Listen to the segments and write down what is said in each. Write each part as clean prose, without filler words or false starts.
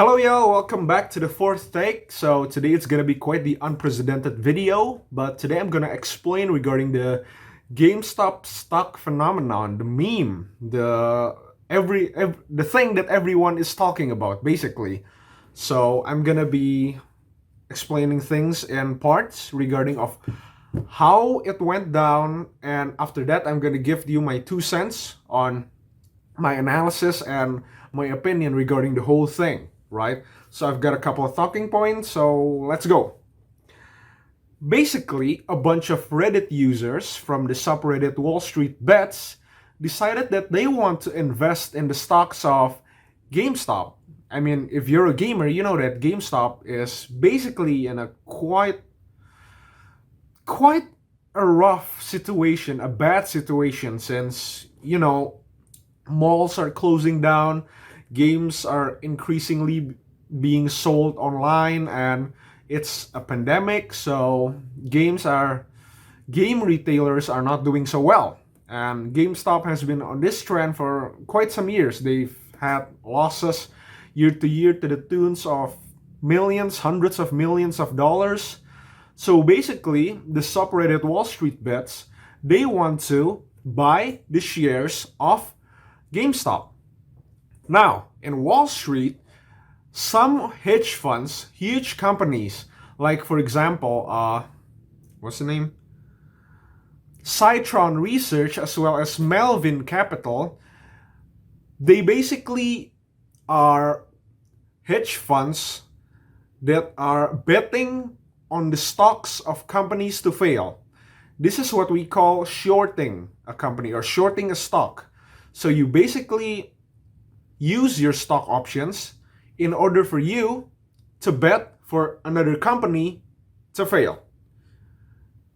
Hello y'all, welcome back to the fourth take. So today it's gonna be quite the unprecedented video, but today I'm gonna explain regarding the GameStop stock phenomenon, the meme, the thing that everyone is talking about, basically. So I'm gonna be explaining things in parts regarding of how it went down, and after that I'm gonna give you my 2 cents on my analysis and my opinion regarding the whole thing, right? So I've got a couple of talking points, so let's go. Basically, a bunch of Reddit users from the subreddit Wall Street Bets decided that they want to invest in the stocks of GameStop. I mean, if you're a gamer, you know that GameStop is basically in a quite a rough situation, a bad situation, since malls are closing down, games are increasingly being sold online, and it's a pandemic, so game retailers are not doing so well. And GameStop has been on this trend for quite some years. They've had losses year to year to the tunes of millions, hundreds of millions of dollars. So basically, the subreddit Wall Street Bets, they want to buy the shares of GameStop. Now, in Wall Street, some hedge funds, huge companies, like for example, what's the name? Citron Research, as well as Melvin Capital, they basically are hedge funds that are betting on the stocks of companies to fail. This is what we call shorting a company or shorting a stock. So you basically use your stock options in order for you to bet for another company to fail.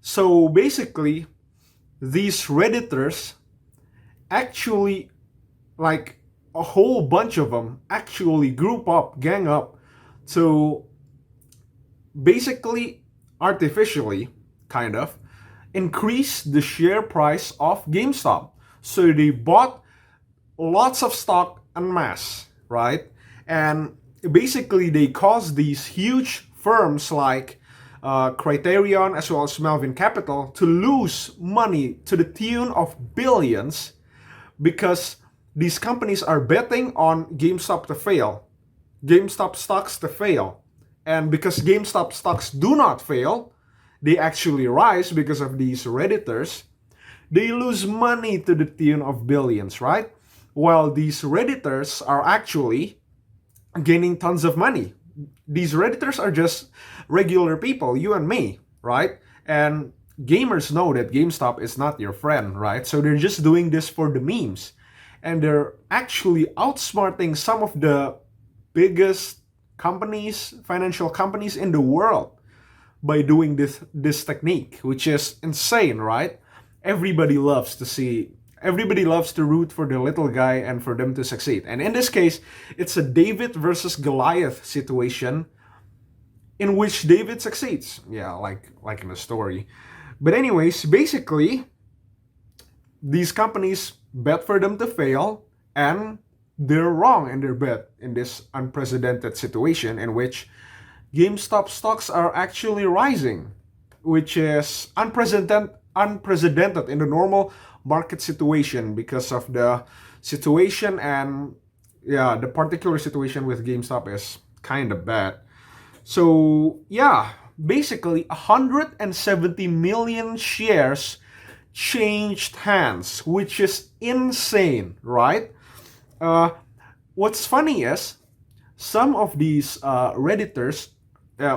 So basically, these Redditors actually, like a whole bunch of them, actually gang up to basically artificially, kind of, increase the share price of GameStop. So they bought lots of stock en masse, right? And basically they caused these huge firms like Criterion as well as Melvin Capital to lose money to the tune of billions because these companies are betting on GameStop to fail, GameStop stocks to fail. And because GameStop stocks do not fail, they actually rise because of these Redditors. They lose money to the tune of billions, right? While these Redditors are actually gaining tons of money. These Redditors are just regular people, you and me, right? And gamers know that GameStop is not your friend, right? So they're just doing this for the memes. And they're actually outsmarting some of the biggest companies, financial companies in the world by doing this technique, which is insane, right? Everybody loves to root for the little guy and for them to succeed. And in this case, it's a David versus Goliath situation in which David succeeds. Yeah, like in the story. But anyways, basically, these companies bet for them to fail, and they're wrong in their bet in this unprecedented situation in which GameStop stocks are actually rising, which is unprecedented in the normal market situation because of the situation, and yeah, the particular situation with GameStop is kind of bad. So yeah, basically 170 million shares changed hands, which is insane, right? What's funny is some of these Redditors,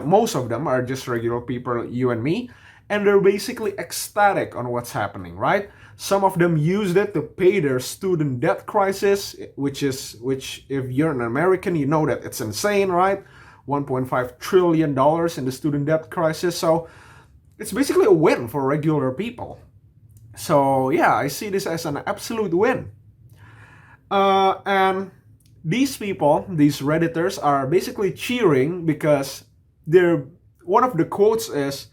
most of them are just regular people, you and me, and they're basically ecstatic on what's happening, right? Some of them used it to pay their student debt crisis, which if you're an American, you know that it's insane, right? $1.5 trillion in the student debt crisis. So it's basically a win for regular people. So yeah, I see this as an absolute win. And these people, these Redditors, are basically cheering because one of the quotes is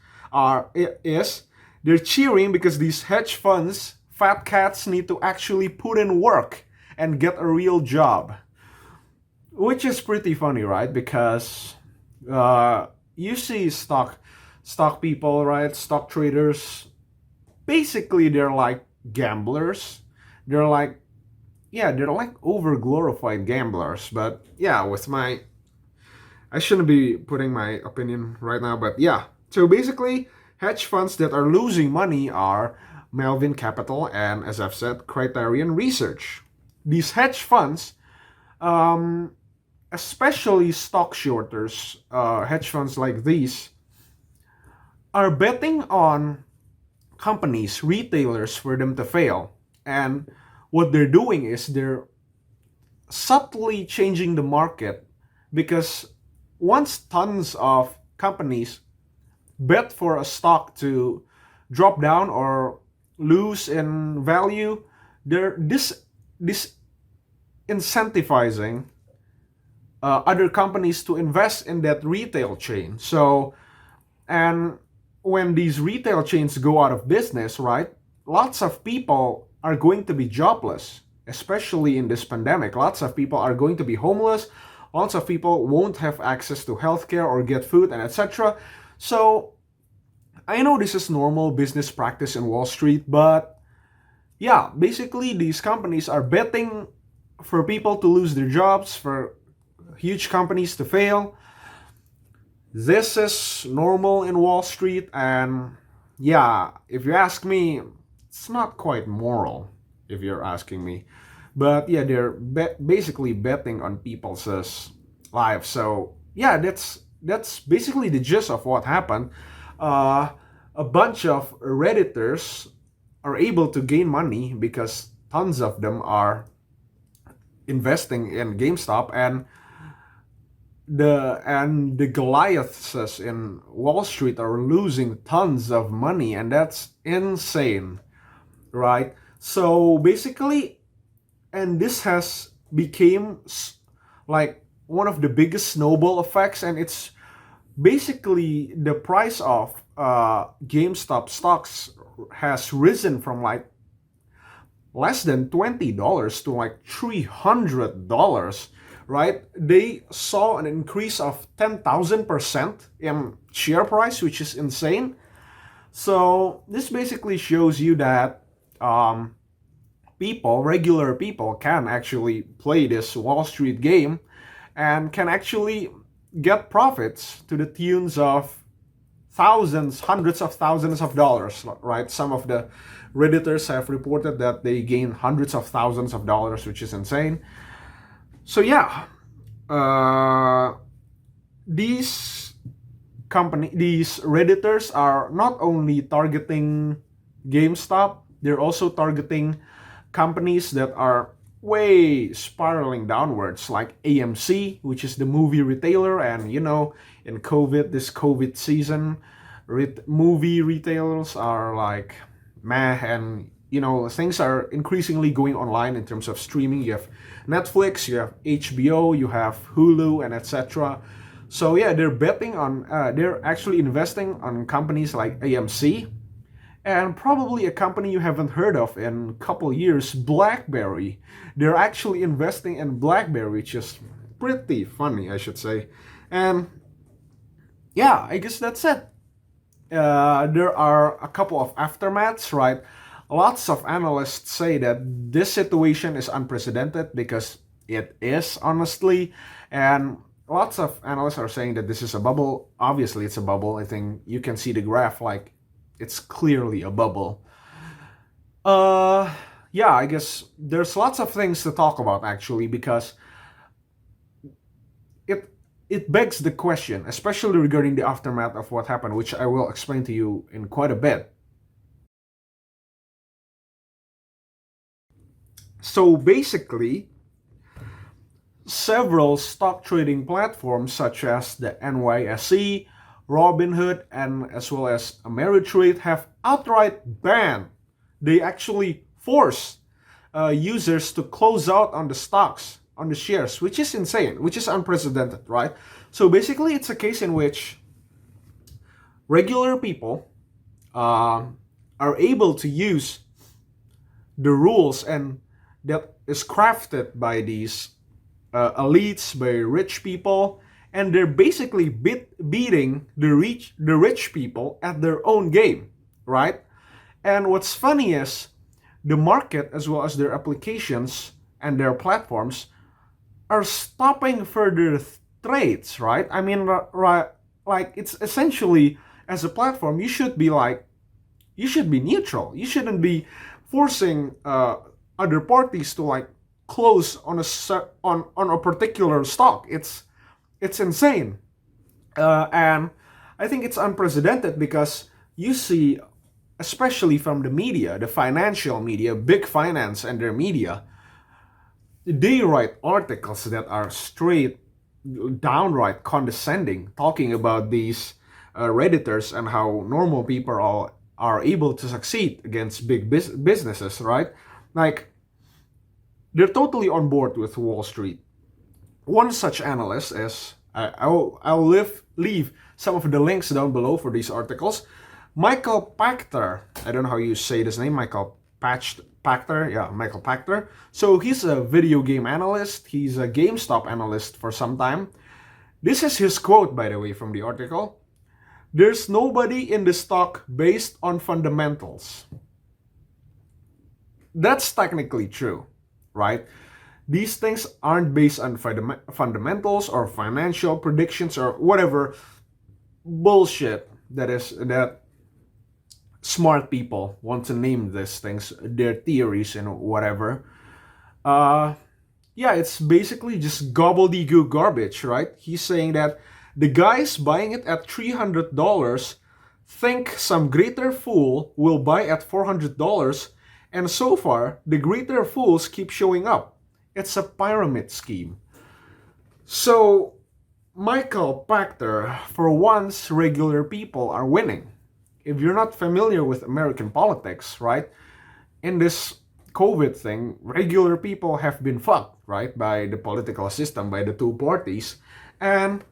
they're cheering because these hedge funds, fat cats, need to actually put in work and get a real job. which is pretty funny, right? Because uh, you see stock people, right? Stock traders. Basically, they're like gamblers. They're like yeah, they're like over glorified gamblers. But yeah, with my I shouldn't be putting my opinion right now, but yeah. So basically, hedge funds that are losing money are Melvin Capital and, as I've said, Criterion Research. These hedge funds, um, especially stock shorters, hedge funds like these, are betting on companies, retailers, for them to fail. And what they're doing is they're subtly changing the market because once tons of companies bet for a stock to drop down or lose in value, they're this incentivizing other companies to invest in that retail chain. So, and when these retail chains go out of business, right, lots of people are going to be jobless, especially in this pandemic. Lots of people are going to be homeless. Lots of people won't have access to healthcare or get food and etc. So, I know this is normal business practice in Wall Street, but yeah, basically these companies are betting for people to lose their jobs, for huge companies to fail. This is normal in Wall Street, and yeah, if you ask me, it's not quite moral, if you're asking me. But yeah, they're basically betting on people's lives. So yeah, that's basically the gist of what happened. Uh, a bunch of Redditors are able to gain money because tons of them are investing in GameStop, and the Goliaths in Wall Street are losing tons of money, and that's insane, right? So basically, and this has became like one of the biggest snowball effects, and it's basically the price of GameStop stocks has risen from like less than $20 to like $300, right? They saw an increase of 10,000% in share price, which is insane. So this basically shows you that regular people, can actually play this Wall Street game and can actually get profits to the tunes of thousands, hundreds of thousands of dollars, right? Some of the Redditors have reported that they gain hundreds of thousands of dollars, which is insane. So yeah, uh, these these Redditors are not only targeting GameStop, they're also targeting companies that are way spiraling downwards, like AMC, which is the movie retailer. And in this COVID season, movie retailers are like meh, and things are increasingly going online in terms of streaming. You have Netflix, you have HBO, you have Hulu, and etc. So yeah, they're actually investing on companies like AMC, and probably a company you haven't heard of in a couple years, BlackBerry. They're actually investing in BlackBerry, which is pretty funny, I should say. And yeah, I guess that's it. There are a couple of aftermaths, right? Lots of analysts say that this situation is unprecedented, because it is, honestly. And lots of analysts are saying that this is a bubble. Obviously, it's a bubble. I think you can see the graph, like, it's clearly a bubble. Uh, yeah, I guess there's lots of things to talk about, actually, because it it begs the question, especially regarding the aftermath of what happened, which I will explain to you in quite a bit. So basically, several stock trading platforms such as the NYSE, Robinhood, and as well as Ameritrade have outright banned. They actually force users to close out on the stocks, on the shares, which is insane, which is unprecedented, right? So basically, it's a case in which regular people uh, are able to use the rules and that is crafted by these elites, by rich people, and they're basically beating the rich people at their own game, right? And what's funny is the market, as well as their applications and their platforms, are stopping further trades, right? I mean, right, like it's essentially, as a platform, you should be neutral. You shouldn't be forcing other parties to like close on on a particular stock. It's insane, and I think it's unprecedented because you see, especially from the media, the financial media, big finance and their media, they write articles that are straight, downright condescending, talking about these Redditors and how normal people are able to succeed against big businesses, right? Like, they're totally on board with Wall Street. One such analyst is, I'll leave some of the links down below for these articles. Michael Pachter, I don't know how you say this name, Pachter, yeah, Michael Pachter. So he's a video game analyst. He's a GameStop analyst for some time. This is his quote, by the way, from the article. There's nobody in the stock based on fundamentals. That's technically true, right? These things aren't based on fundamentals or financial predictions or whatever bullshit that smart people want to name these things, their theories and whatever. Yeah, it's basically just gobbledygook garbage, right? He's saying that the guys buying it at $300 think some greater fool will buy at $400, and so far, the greater fools keep showing up. It's a pyramid scheme. So, Michael Pachter, for once, regular people are winning. If you're not familiar with American politics, right, in this COVID thing, regular people have been fucked, right, by the political system, by the two parties. And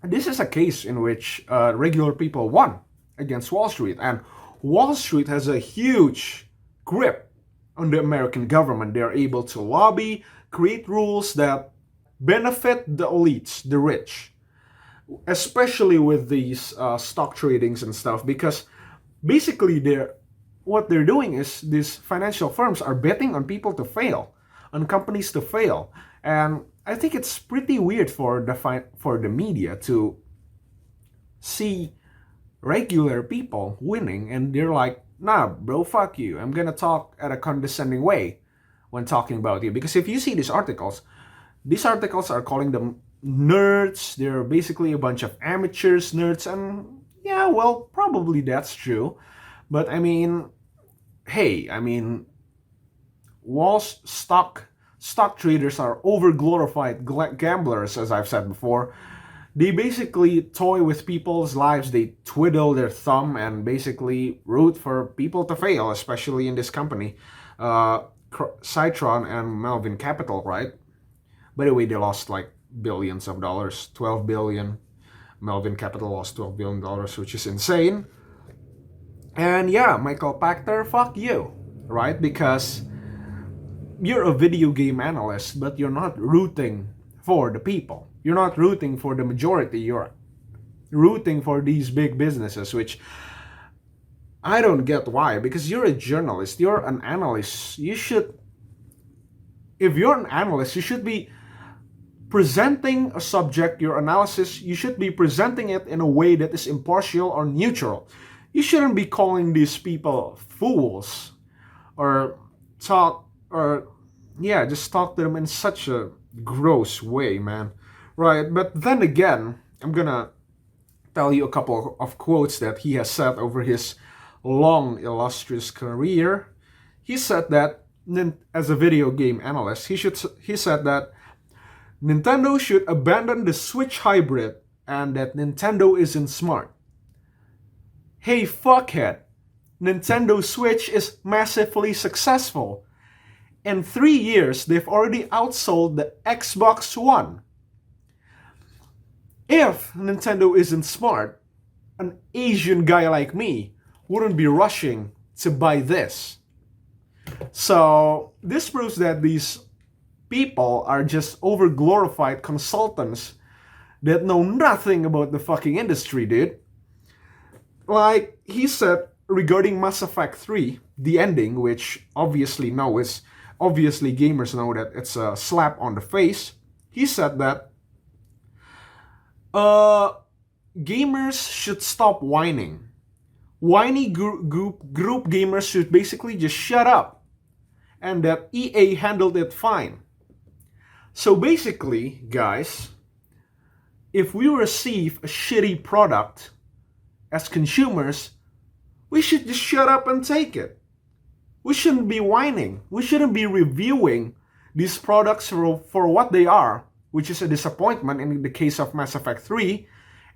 this is a case in which regular people won against Wall Street. And Wall Street has a huge grip on the American government. They're able to lobby, create rules that benefit the elites, the rich, especially with these stock tradings and stuff, because basically what they're doing is these financial firms are betting on people to fail, on companies to fail. And I think it's pretty weird for the media to see regular people winning, and they're like, nah, bro, fuck you. I'm gonna talk at a condescending way when talking about you. Because if you see these articles are calling them nerds. They're basically a bunch of amateurs, nerds, and yeah, well, probably that's true. But I mean, hey, I mean, stock traders are over-glorified gamblers, as I've said before. They basically toy with people's lives. They twiddle their thumb and basically root for people to fail, especially in this company, Citron and Melvin Capital, right? By the way, they lost like billions of dollars, 12 billion. Melvin Capital lost $12 billion, which is insane. And yeah, Michael Pachter, fuck you, right? Because you're a video game analyst, but you're not rooting for the people. You're not rooting for the majority. You're rooting for these big businesses, which I don't get why. Because you're a journalist, you're an analyst. If you're an analyst, you should be presenting a subject, your analysis, you should be presenting it in a way that is impartial or neutral. You shouldn't be calling these people fools or just talk to them in such a gross way, man. Right? But then again, I'm gonna tell you a couple of quotes that he has said over his long, illustrious career. He said that, as a video game analyst, he said that Nintendo should abandon the Switch hybrid and that Nintendo isn't smart. Hey, fuckhead. Nintendo Switch is massively successful. In 3 years, they've already outsold the Xbox One. If Nintendo isn't smart, an Asian guy like me wouldn't be rushing to buy this. So, this proves that these people are just overglorified consultants that know nothing about the fucking industry, dude. Like he said regarding Mass Effect 3, the ending, which obviously gamers know that it's a slap on the face. He said that uh gamers should stop whining. Whiny group gamers should basically just shut up, and that EA handled it fine. So basically, guys, if we receive a shitty product as consumers, we should just shut up and take it. We shouldn't be whining. We shouldn't be reviewing these products for what they are, which is a disappointment in the case of Mass Effect 3,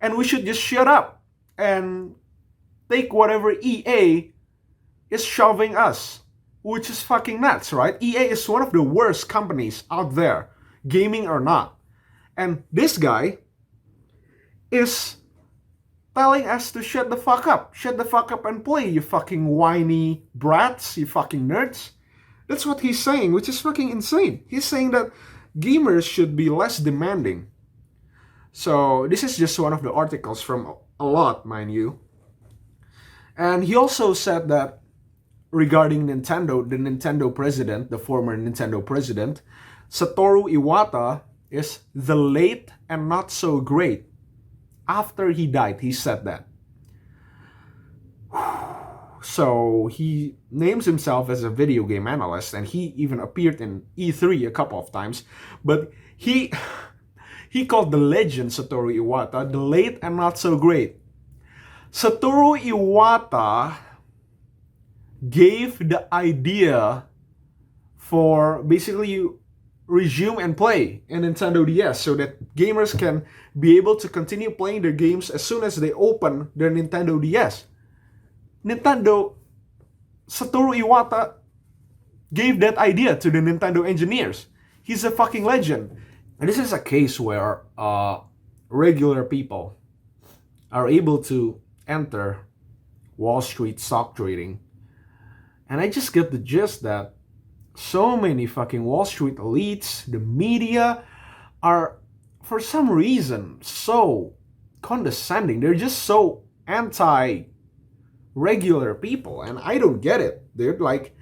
and we should just shut up and take whatever EA is shoving us, which is fucking nuts, right? EA is one of the worst companies out there, gaming or not. And this guy is telling us to shut the fuck up. Shut the fuck up and play, you fucking whiny brats, you fucking nerds. That's what he's saying, which is fucking insane. He's saying that gamers should be less demanding. So this is just one of the articles from a lot, mind you. And he also said that regarding Nintendo, the Nintendo president, the former Nintendo president, Satoru Iwata is the late and not so great. After he died, he said that. So he names himself as a video game analyst, and he even appeared in E3 a couple of times. But he called the legend Satoru Iwata the late and not so great. Satoru Iwata gave the idea for basically resume and play in Nintendo DS so that gamers can be able to continue playing their games as soon as they open their Nintendo DS. Satoru Iwata gave that idea to the Nintendo engineers. He's a fucking legend. And this is a case where regular people are able to enter Wall Street stock trading. And I just get the gist that so many fucking Wall Street elites, the media, are for some reason so condescending. They're just so anti-regular people, and I don't get it, dude. Like,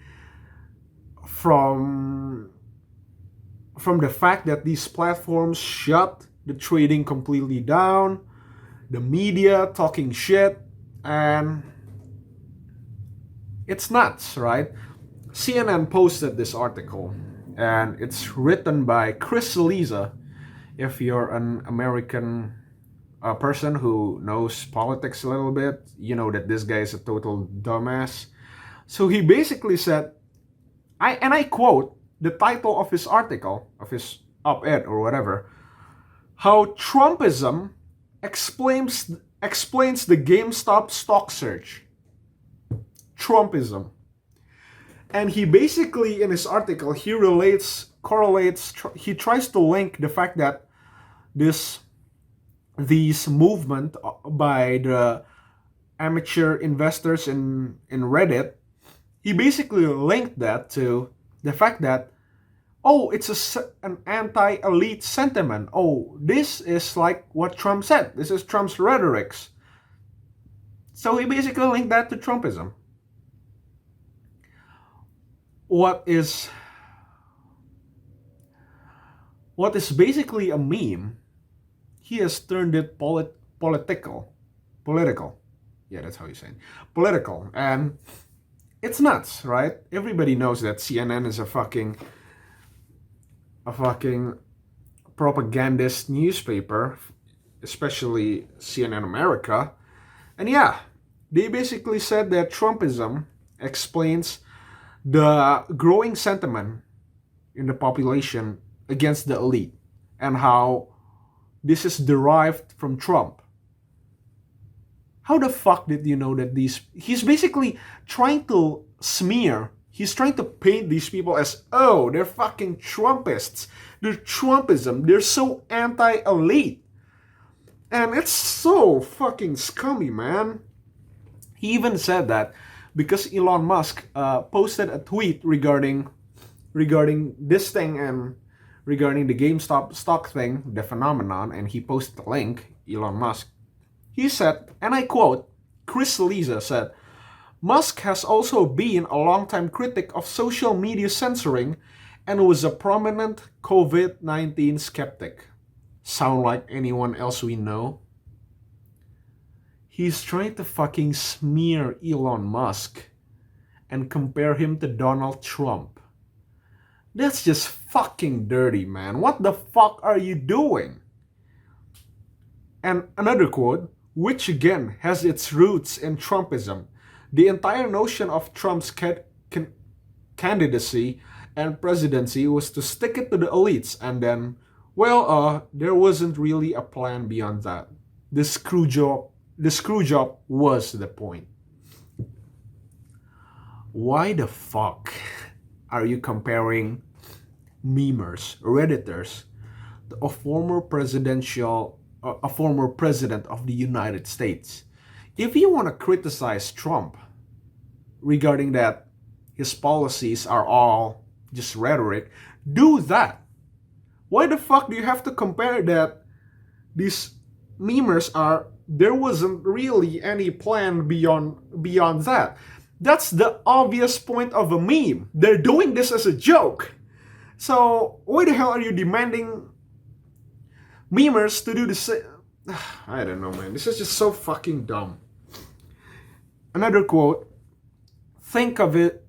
from the fact that these platforms shut the trading completely down, the media talking shit, and it's nuts, right? CNN posted this article, and it's written by Chris Liss. If you're an American person who knows politics a little bit, you know that this guy is a total dumbass. So he basically said, I quote the title of his article, of his op-ed or whatever, how Trumpism explains the GameStop stock surge. Trumpism. And he basically, in his article, he correlates, he tries to link the fact that these movement by the amateur investors in Reddit, he basically linked that to the fact that, oh, it's an anti-elite sentiment. Oh, this is like what Trump said. This is Trump's rhetorics. So he basically linked that to Trumpism. What is basically a meme, he has turned it political. Yeah, that's how you say it. Political. And it's nuts, right? Everybody knows that CNN is a fucking propagandist newspaper, especially CNN America. And yeah, they basically said that Trumpism explains the growing sentiment in the population against the elite, and how this is derived from Trump. How the fuck did you know that he's basically trying to smear, he's trying to paint these people as, oh, they're fucking Trumpists, they're Trumpism, they're so anti-elite. And it's so fucking scummy, man. He even said that because Elon Musk posted a tweet regarding this thing, and regarding the GameStop stock thing, the phenomenon, and he posted the link, Elon Musk. He said, and I quote, Chris Liss said, Musk has also been a longtime critic of social media censoring and was a prominent COVID-19 skeptic. Sound like anyone else we know? He's trying to fucking smear Elon Musk and compare him to Donald Trump. That's just fucking dirty, man. What the fuck are you doing? And another quote, which again has its roots in Trumpism. The entire notion of Trump's candidacy and presidency was to stick it to the elites, and then, there wasn't really a plan beyond that. The screw job was the point. Why the fuck are you comparing memers, Redditors, to a former president of the United States? If you want to criticize Trump regarding that his policies are all just rhetoric, do that. Why the fuck do you have to compare that these memers there wasn't really any plan beyond that? That's the obvious point of a meme. They're doing this as a joke. So why the hell are you demanding memers to do the same? I don't know, man. This is just so fucking dumb. Another quote, think of it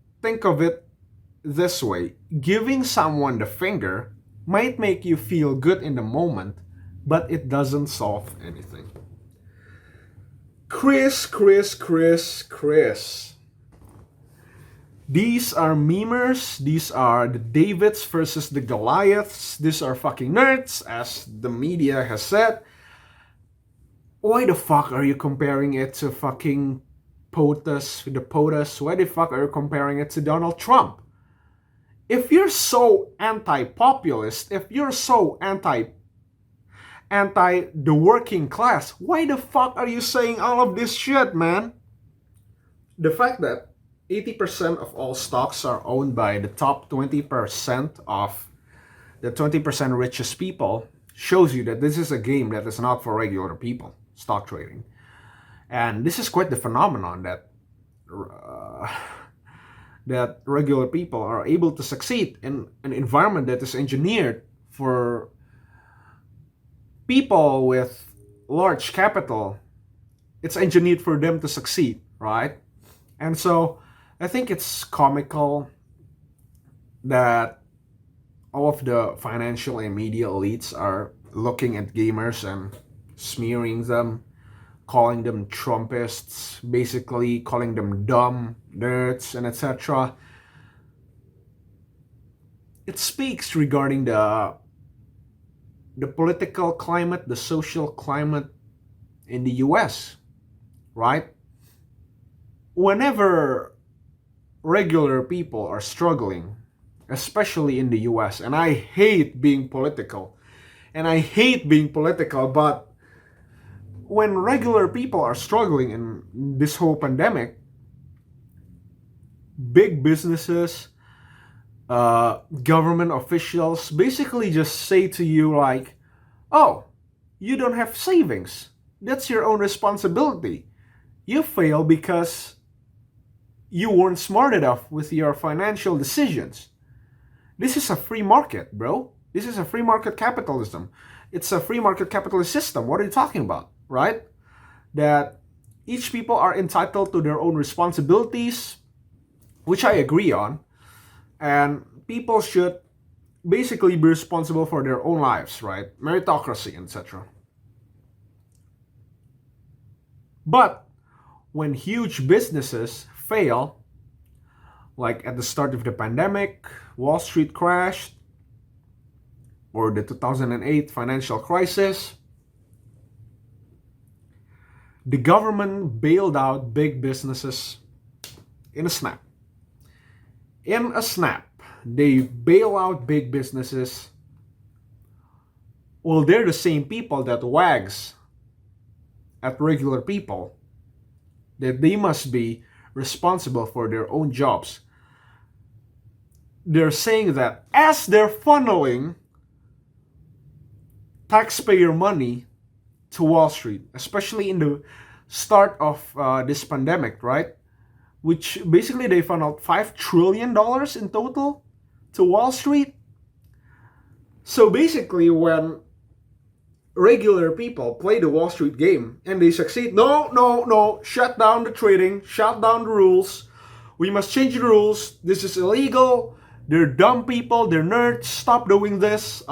this way. Giving someone the finger might make you feel good in the moment, but it doesn't solve anything. Chris. These are memers, these are the Davids versus the Goliaths, these are fucking nerds, as the media has said. Why the fuck are you comparing it to fucking POTUS? Why the fuck are you comparing it to Donald Trump? If you're so anti-populist, if you're so anti the working class, why the fuck are you saying all of this shit, man? The fact that 80% of all stocks are owned by the top 20% of the 20% richest people shows you that this is a game that is not for regular people, stock trading. And this is quite the phenomenon that that regular people are able to succeed in an environment that is engineered for people with large capital. It's engineered for them to succeed, right? And so I think it's comical that all of the financial and media elites are looking at gamers and smearing them, calling them Trumpists, basically calling them dumb, nerds, and etc. It speaks regarding the political climate, the social climate in the US, right? Whenever regular people are struggling, especially in the US, and I hate being political, but when regular people are struggling in this whole pandemic, big businesses, government officials basically just say to you like, oh, you don't have savings. That's your own responsibility. You fail because you weren't smart enough with your financial decisions. This is a free market, bro. This is a free market capitalism. It's a free market capitalist system. What are you talking about, right? That each people are entitled to their own responsibilities, which I agree on, and people should basically be responsible for their own lives, right? Meritocracy, etc. But when huge businesses fail, like at the start of the pandemic, Wall Street crashed, or the 2008 financial crisis, the government bailed out big businesses in a snap. In a snap, they bail out big businesses. Well, they're the same people that wags at regular people that they must be responsible for their own jobs. They're saying that as they're funneling taxpayer money to Wall Street, especially in the start of this pandemic, right? Which basically they found out $5 trillion in total to Wall Street. So basically, when regular people play the Wall Street game and they succeed, no, no, no, shut down the trading, shut down the rules. We must change the rules. This is illegal. They're dumb people. They're nerds. Stop doing this.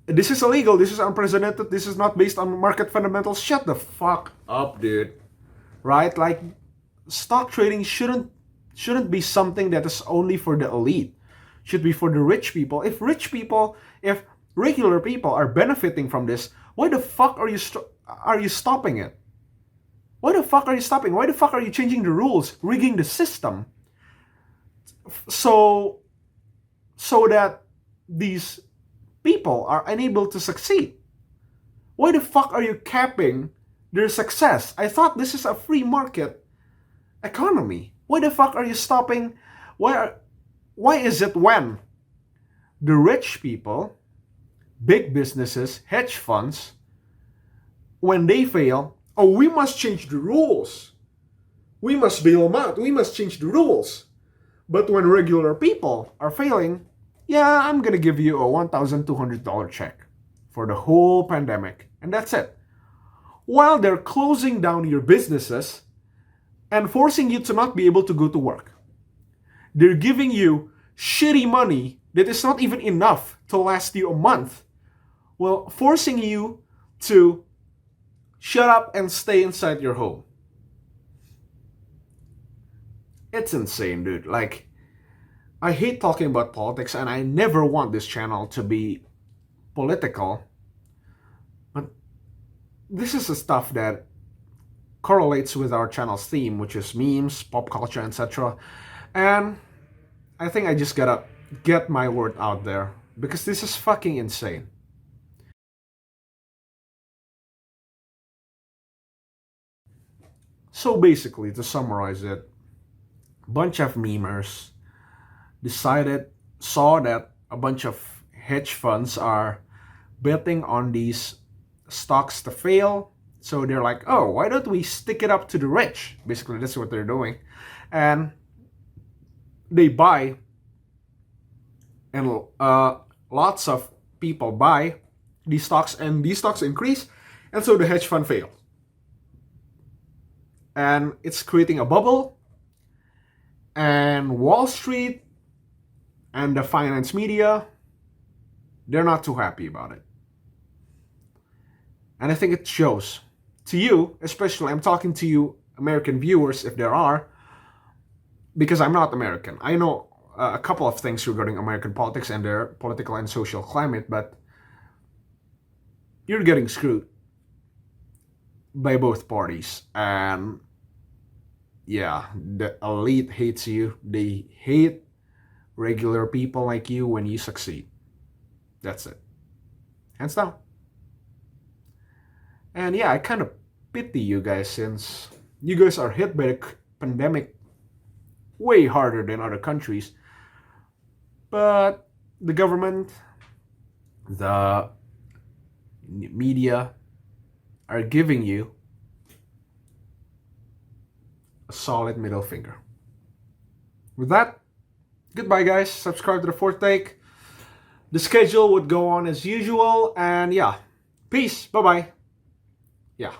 This is illegal. This is unprecedented. This is not based on market fundamentals. Shut the fuck up, dude. Right? Like, stock trading shouldn't be something that is only for the elite. Should be for the rich people. If regular people are benefiting from this, why the fuck are you stopping it? Why the fuck are you stopping? Why the fuck are you changing the rules, rigging the system, so that these people are unable to succeed? Why the fuck are you capping their success? I thought this is a free market economy. Why the fuck are you stopping? Why is it when the rich people, big businesses, hedge funds, when they fail, oh, we must change the rules. We must bail them out. We must change the rules. But when regular people are failing, yeah, I'm going to give you a $1,200 check for the whole pandemic. And that's it. While they're closing down your businesses and forcing you to not be able to go to work. They're giving you shitty money that is not even enough to last you a month. Well, forcing you to shut up and stay inside your home. It's insane, dude. Like, I hate talking about politics, and I never want this channel to be political. But this is the stuff that correlates with our channel's theme, which is memes, pop culture, etc. And I think I just gotta get my word out there, because this is fucking insane. So basically, to summarize it, a bunch of memers saw that a bunch of hedge funds are betting on these stocks to fail. So they're like, oh, why don't we stick it up to the rich? Basically, that's what they're doing. And they buy, and lots of people buy these stocks, and these stocks increase, and so the hedge fund fails. And it's creating a bubble, and Wall Street and the finance media, they're not too happy about it. And I think it shows to you, especially, I'm talking to you American viewers, if there are, because I'm not American. I know a couple of things regarding American politics and their political and social climate, but you're getting screwed by both parties. And yeah, the elite hates you. They hate regular people like you when you succeed. That's it. Hands down. And yeah, I kind of pity you guys, since you guys are hit by the pandemic way harder than other countries. But the government, the media are giving you a solid middle finger. With that, goodbye guys. Subscribe to the Fourth Take. The schedule would go on as usual, and yeah, peace. Bye-bye. Yeah.